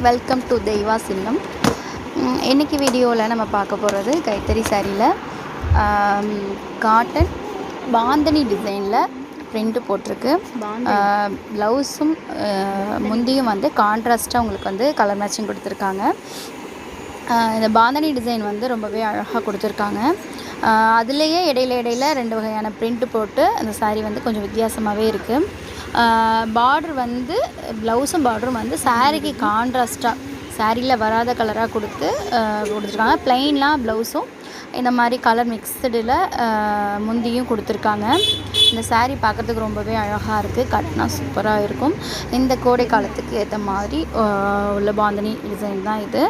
Welcome to தெய்வா சின்னம். இன்றைக்கி வீடியோவில் நம்ம பார்க்க போகிறது கைத்தறி சாரியில் காட்டன் பாந்தனி டிசைனில் பிரிண்ட் போட்டிருக்கு. ப்ளவுஸும் முந்தியும் வந்து கான்ட்ராஸ்ட்டாக உங்களுக்கு வந்து கலர் மேட்சிங் கொடுத்துருக்காங்க. இந்த பாந்தனி டிசைன் வந்து ரொம்பவே அழகாக கொடுத்துருக்காங்க. அதுலேயே இடையில 2 வகையான பிரிண்ட் போட்டு அந்த சாரீ வந்து கொஞ்சம் வித்தியாசமாகவே இருக்குது. பார்டர் வந்து ப்ளவுஸும் பார்டரும் வந்து சாரீக்கு கான்ட்ராஸ்ட்டாக சாரியில் வராத கலராக கொடுத்துருக்காங்க. ப்ளைன்லாம் ப்ளவுஸும் இந்த மாதிரி கலர் மிக்சடில் முந்தியும் கொடுத்துருக்காங்க. இந்த சாரீ பார்க்குறதுக்கு ரொம்பவே அழகாக இருக்குது. கட்டினா சூப்பராக இருக்கும். இந்த கோடை காலத்துக்கு ஏற்ற மாதிரி உள்ள பாந்தனி டிசைன் தான் இது.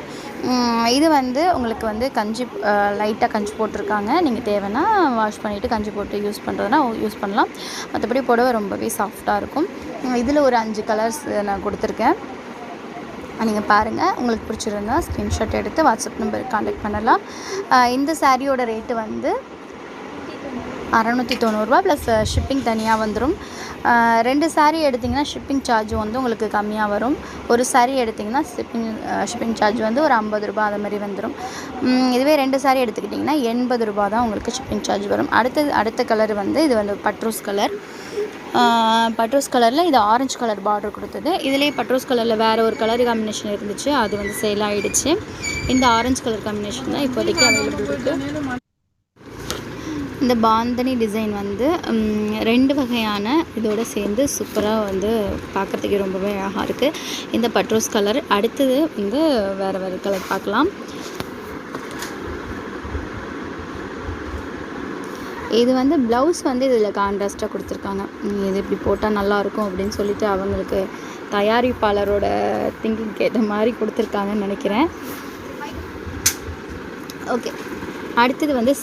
இது வந்து உங்களுக்கு வந்து கஞ்சி லைட்டாக கஞ்சி போட்டிருக்காங்க. நீங்கள் தேவைன்னா வாஷ் பண்ணிவிட்டு கஞ்சி போட்டு யூஸ் பண்ணுறதுனா யூஸ் பண்ணலாம். மற்றபடி புடவை ரொம்பவே சாஃப்டாக இருக்கும். இதில் ஒரு 5 கலர்ஸ் நான் கொடுத்துருக்கேன். நீங்கள் பாருங்கள். உங்களுக்கு பிடிச்சிருந்தா ஸ்க்ரீன்ஷாட் எடுத்து வாட்ஸ்அப் நம்பருக்கு கான்டாக்ட் பண்ணலாம். இந்த சாரியோட ரேட்டு வந்து 690 ரூபா ப்ளஸ் ஷிப்பிங் தனியாக வந்துடும். 2 சாரீ எடுத்திங்கன்னா ஷிப்பிங் சார்ஜ் வந்து உங்களுக்கு கம்மியாக வரும். ஒரு சாரீ எடுத்திங்கன்னா ஷிப்பிங் சார்ஜ் வந்து ஒரு 50 ரூபா அது மாதிரி வந்துடும். இதுவே 2 சாரீ எடுத்துக்கிட்டிங்கன்னா 80 ரூபா தான் உங்களுக்கு ஷிப்பிங் சார்ஜ் வரும். அடுத்த கலர் வந்து இது வந்து பட்ரோஸ் கலர். பட்ரோஸ் கலரில் இது ஆரஞ்சு கலர் பார்டர் கொடுத்தது. இதிலே பட்ரோஸ் கலரில் வேறு ஒரு கலர் காம்பினேஷன் இருந்துச்சு, அது வந்து சேல் ஆகிடுச்சு. இந்த ஆரஞ்சு கலர் காம்பினேஷன் தான் இப்போதைக்கு அவைலபிள் இருக்குது. இந்த பாந்தனி டிசைன் வந்து 2 வகையான இதோடு சேர்ந்து சூப்பராக வந்து பார்க்குறதுக்கு ரொம்பவே அழகாக இருக்குது. இந்த பட்ரோஸ் கலர். அடுத்தது வந்து வேறு கலர் பார்க்கலாம். இது வந்து ப்ளவுஸ் வந்து இதில் கான்ட்ராஸ்ட்டாக கொடுத்துருக்காங்க. இது இப்படி போட்டால் நல்லாயிருக்கும் அப்படின்னு சொல்லிட்டு அவங்களுக்கு தயாரிப்பாளரோட திங்கிங்க்கு ஏற்ற மாதிரி கொடுத்துருக்காங்கன்னு நினைக்கிறேன். ஓகே, அடுத்தது வந்து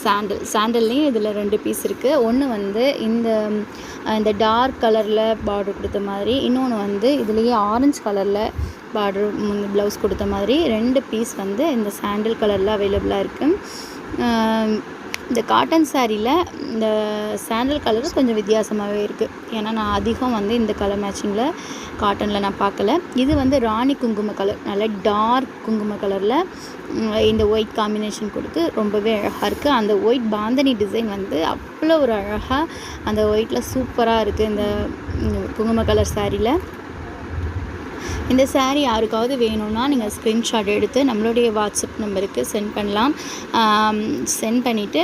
சாண்டல்லையும் இதில் 2 பீஸ் இருக்குது. ஒன்று வந்து இந்த டார்க் கலரில் பார்டர் கொடுத்த மாதிரி, இன்னொன்று வந்து இதுலேயே ஆரஞ்சு கலரில் பார்டர் ப்ளவுஸ் கொடுத்த மாதிரி 2 பீஸ் வந்து இந்த சாண்டல் கலரில் அவைலபிளாக இருக்குது. இந்த காட்டன் சாரியில் இந்த சாண்டல் கலர் கொஞ்சம் வித்தியாசமாகவே இருக்குது. ஏன்னா நான் அதிகம் வந்து இந்த கலர் மேட்சிங்கில் காட்டனில் நான் பார்க்கல. இது வந்து ராணி குங்கும கலர், நல்ல டார்க் குங்கும கலரில் இந்த ஒயிட் காம்பினேஷன் கொடுத்து ரொம்பவே அழகாக இருக்குது. அந்த ஒயிட் பாந்தனி டிசைன் வந்து அவ்வளோ ஒரு அழகாக அந்த ஒயிட்டில் சூப்பராக இருக்குது இந்த குங்கும கலர் சாரியில். இந்த சாரீ யாருக்காவது வேணும்னா நீங்கள் ஸ்க்ரீன்ஷாட் எடுத்து நம்மளுடைய வாட்ஸ்அப் நம்பருக்கு சென்ட் பண்ணலாம். சென்ட் பண்ணிவிட்டு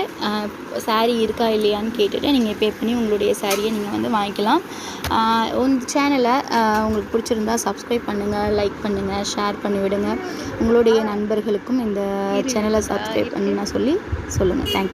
சாரீ இருக்கா இல்லையான்னு கேட்டுட்டு நீங்கள் பே பண்ணி உங்களுடைய சாரியை நீங்கள் வந்து வாங்கிக்கலாம். உங்கள் சேனலை உங்களுக்கு பிடிச்சிருந்தா சப்ஸ்கிரைப் பண்ணுங்கள், லைக் பண்ணுங்கள், ஷேர் பண்ணிவிடுங்க. உங்களுடைய நண்பர்களுக்கும் இந்த சேனலை சப்ஸ்கிரைப் பண்ண சொல்லுங்கள். தேங்க்யூ.